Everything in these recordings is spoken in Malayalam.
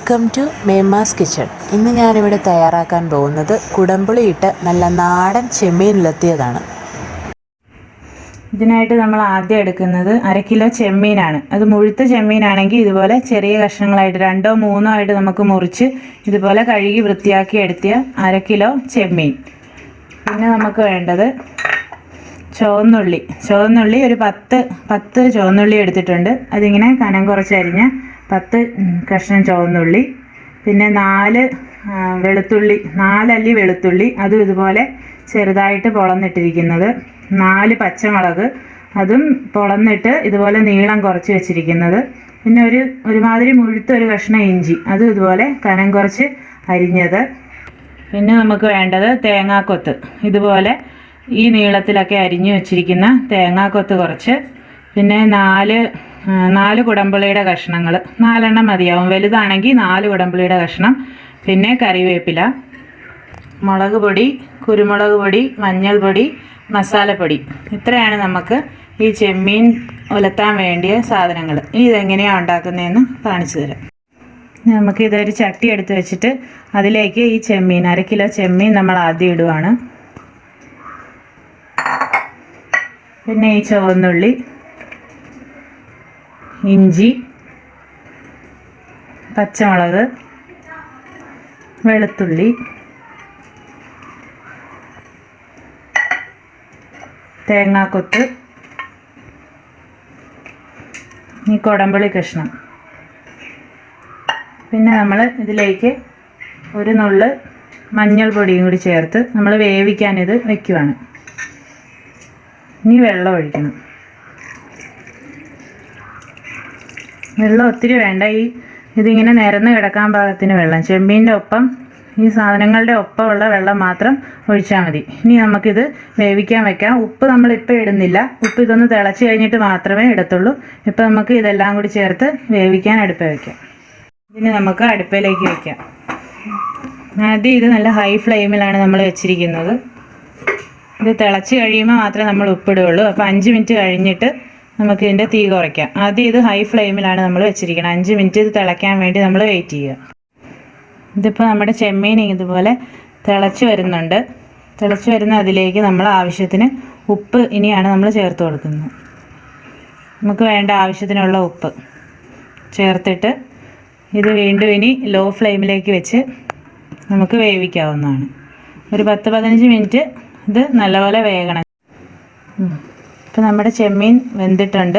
Welcome to memmaskitchen. ഇന്ന് ഞാനിവിടെ തയ്യാറാക്കാൻ പോകുന്നത് കുടംപുളിയിട്ട് നല്ല നാടൻ ചെമ്മീൻ ഉലർത്തിയതാണ്. ഇതിനായിട്ട് നമ്മൾ ആദ്യം എടുക്കുന്നത് 1/2 കിലോ ചെമ്മീനാണ്. അത് മുഴുത്ത ചെമ്മീനാണെങ്കിൽ ഇതുപോലെ ചെറിയ കഷ്ണങ്ങളായിട്ട് 2ഓ 3ഓ ആയിട്ട് നമുക്ക് മുറിച്ച് ഇതുപോലെ കഴുകി വൃത്തിയാക്കി എടുത്തിയ 1/2 കിലോ ചെമ്മീൻ. പിന്നെ നമുക്ക് വേണ്ടത് ചുവന്നുള്ളി ഒരു 10 ചുവന്നുള്ളി എടുത്തിട്ടുണ്ട്. അതിങ്ങനെ കനം കുറച്ച് അരിഞ്ഞ 10 കഷ്ണം ചുവന്നുള്ളി. പിന്നെ 4 അല്ലി വെളുത്തുള്ളി, അതും ഇതുപോലെ ചെറുതായിട്ട് പൊളന്നിട്ടിരിക്കുന്നത്. 4 പച്ചമുളക്, അതും പൊളന്നിട്ട് ഇതുപോലെ നീളം കുറച്ച് വെച്ചിരിക്കുന്നത്. പിന്നെ ഒരുമാതിരി മുഴുത്തൊരു കഷ്ണം ഇഞ്ചി, അതും ഇതുപോലെ കനം കുറച്ച് അരിഞ്ഞത്. പിന്നെ നമുക്ക് വേണ്ടത് തേങ്ങാക്കൊത്ത്, ഇതുപോലെ ഈ നീളത്തിലൊക്കെ അരിഞ്ഞു വെച്ചിരിക്കുന്ന തേങ്ങാക്കൊത്ത് കുറച്ച്. പിന്നെ 4 കുടംപുളിയുടെ കഷ്ണങ്ങൾ, 4 മതിയാവും. വലുതാണെങ്കിൽ 4 കുടംപുളിയുടെ കഷ്ണം. പിന്നെ കറിവേപ്പില, മുളക് പൊടി, കുരുമുളക് പൊടി, മഞ്ഞൾപ്പൊടി, മസാലപ്പൊടി. ഇത്രയാണ് നമുക്ക് ഈ ചെമ്മീൻ ഉലത്താൻ വേണ്ടിയ സാധനങ്ങൾ. ഇനി ഇതെങ്ങനെയാണ് ഉണ്ടാക്കുന്നതെന്ന് കാണിച്ചു തരാം. നമുക്കിതൊരു ചട്ടി എടുത്ത് വെച്ചിട്ട് അതിലേക്ക് ഈ ചെമ്മീൻ 1/2 കിലോ ചെമ്മീൻ നമ്മൾ ആദ്യം ഇടുവാണ്. പിന്നെ ഈ ചുവന്നുള്ളി, ഇഞ്ചി, പച്ചമുളക്, വെളുത്തുള്ളി, തേങ്ങാക്കൊത്ത്, ഈ കുടംപുളി കഷ്ണം. പിന്നെ നമ്മൾ ഇതിലേക്ക് ഒരു നുള്ള് മഞ്ഞൾപ്പൊടിയും കൂടി ചേർത്ത് നമ്മൾ വേവിക്കാനിത് വയ്ക്കുവാണ്. ഇനി വെള്ളം ഒഴിക്കണം. വെള്ളം ഒത്തിരി വേണ്ട, ഇതിങ്ങനെ നിരന്ന് കിടക്കാൻ പാകത്തിന് വെള്ളം. ചെമ്മീൻ്റെ ഒപ്പം ഈ സാധനങ്ങളുടെ ഒപ്പമുള്ള വെള്ളം മാത്രം ഒഴിച്ചാൽ മതി. ഇനി നമുക്കിത് വേവിക്കാൻ വെക്കാം. ഉപ്പ് നമ്മളിപ്പോൾ ഇടുന്നില്ല, ഉപ്പ് ഇതൊന്ന് തിളച്ച് കഴിഞ്ഞിട്ട് മാത്രമേ ഇടത്തുള്ളൂ. ഇപ്പം നമുക്ക് ഇതെല്ലാം കൂടി ചേർത്ത് വേവിക്കാൻ അടുപ്പിൽ വയ്ക്കാം. ഇതിന് നമുക്ക് അടുപ്പിലേക്ക് വയ്ക്കാം. ആദ്യം ഇത് നല്ല ഹൈ ഫ്ലെയിമിലാണ് നമ്മൾ വെച്ചിരിക്കുന്നത്. ഇത് തിളച്ച് കഴിയുമ്പോൾ മാത്രമേ നമ്മൾ ഉപ്പിടുകയുള്ളൂ. അപ്പോൾ 5 മിനിറ്റ് കഴിഞ്ഞിട്ട് നമുക്ക് ഇതിൻ്റെ തീ കുറയ്ക്കാം. ആദ്യം ഇത് ഹൈ ഫ്ലെയിമിലാണ് നമ്മൾ വെച്ചിരിക്കുന്നത്. 5 മിനിറ്റ് ഇത് തിളയ്ക്കാൻ വേണ്ടി നമ്മൾ വെയിറ്റ് ചെയ്യുക. ഇതിപ്പോൾ നമ്മുടെ ചെമ്മീൻ ഇതുപോലെ തിളച്ച് വരുന്നുണ്ട്. തിളച്ച് വരുന്ന അതിലേക്ക് നമ്മൾ ആവശ്യത്തിന് ഉപ്പ് ഇനിയാണ് നമ്മൾ ചേർത്ത് കൊടുക്കുന്നത്. നമുക്ക് വേണ്ട ആവശ്യത്തിനുള്ള ഉപ്പ് ചേർത്തിട്ട് ഇത് വീണ്ടും ഇനി ലോ ഫ്ലെയിമിലേക്ക് വെച്ച് നമുക്ക് വേവിക്കാവുന്നതാണ്. ഒരു 10-15 മിനിറ്റ് ഇത് നല്ലപോലെ വേകണം. ഇപ്പോൾ നമ്മുടെ ചെമ്മീൻ വെന്തിട്ടുണ്ട്,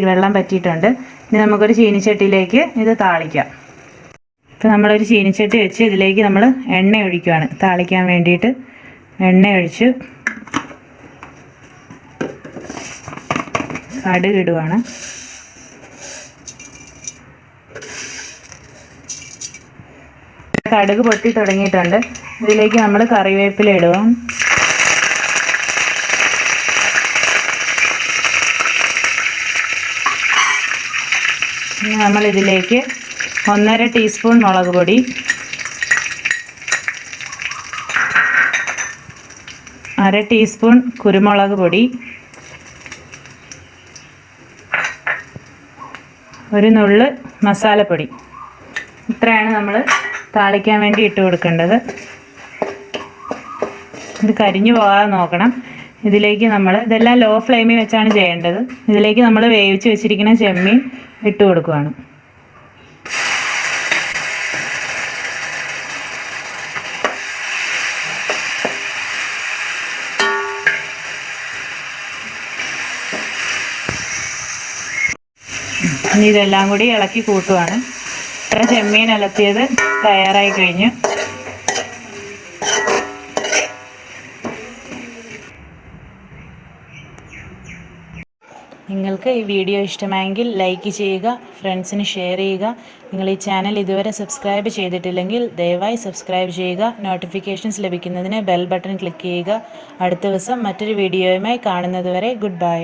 വെള്ളം പറ്റിയിട്ടുണ്ട്. ഇനി നമുക്കൊരു ചീനിച്ചട്ടിയിലേക്ക് ഇത് താളിക്കാം. ഇപ്പോൾ നമ്മളൊരു ചീനിച്ചട്ടി വെച്ച് ഇതിലേക്ക് നമ്മൾ എണ്ണ ഒഴിക്കുകയാണ്. താളിക്കാൻ വേണ്ടിയിട്ട് എണ്ണ ഒഴിച്ച് കടുക് ഇടുവാണ്. കടുക് പൊട്ടി തുടങ്ങിയിട്ടുണ്ട്. ഇതിലേക്ക് നമ്മൾ കറിവേപ്പില ഇടുക. ഇനി നമ്മളിതിലേക്ക് 1.5 ടീസ്പൂൺ മുളക് പൊടി, 1/2 ടീസ്പൂൺ കുരുമുളക് പൊടി, 1 നുള്ള് മസാലപ്പൊടി. ഇത്രയാണ് നമ്മൾ താളിക്കാൻ വേണ്ടി ഇട്ട് കൊടുക്കേണ്ടത്. ഇത് കരിഞ്ഞു പോകാതെ നോക്കണം. ഇതിലേക്ക് ഇതെല്ലാം ലോ ഫ്ലെയിമിൽ വെച്ചാണ് ചെയ്യേണ്ടത്. ഇതിലേക്ക് നമ്മൾ വേവിച്ച് വെച്ചിരിക്കുന്ന ചെമ്മീൻ ഇട്ട് കൊടുക്കുകയാണ്. ഇനി ഇതെല്ലാം കൂടി ഇളക്കി കൂട്ടുവാണ്. ഇത്ര ചെമ്മീൻ ഉലർത്തിയത് തയ്യാറായി കഴിഞ്ഞു. നിങ്ങൾക്ക് ഈ വീഡിയോ ഇഷ്ടമായെങ്കിൽ ലൈക്ക് ചെയ്യുക, ഫ്രണ്ട്സിന് ഷെയർ ചെയ്യുക. നിങ്ങൾ ഈ ചാനൽ ഇതുവരെ സബ്സ്ക്രൈബ് ചെയ്തിട്ടില്ലെങ്കിൽ ദയവായി സബ്സ്ക്രൈബ് ചെയ്യുക. നോട്ടിഫിക്കേഷൻസ് ലഭിക്കുന്നതിന് ബെൽ ബട്ടൺ ക്ലിക്ക് ചെയ്യുക. അടുത്ത ദിവസം മറ്റൊരു വീഡിയോയുമായി കാണുന്നതുവരെ ഗുഡ് ബൈ.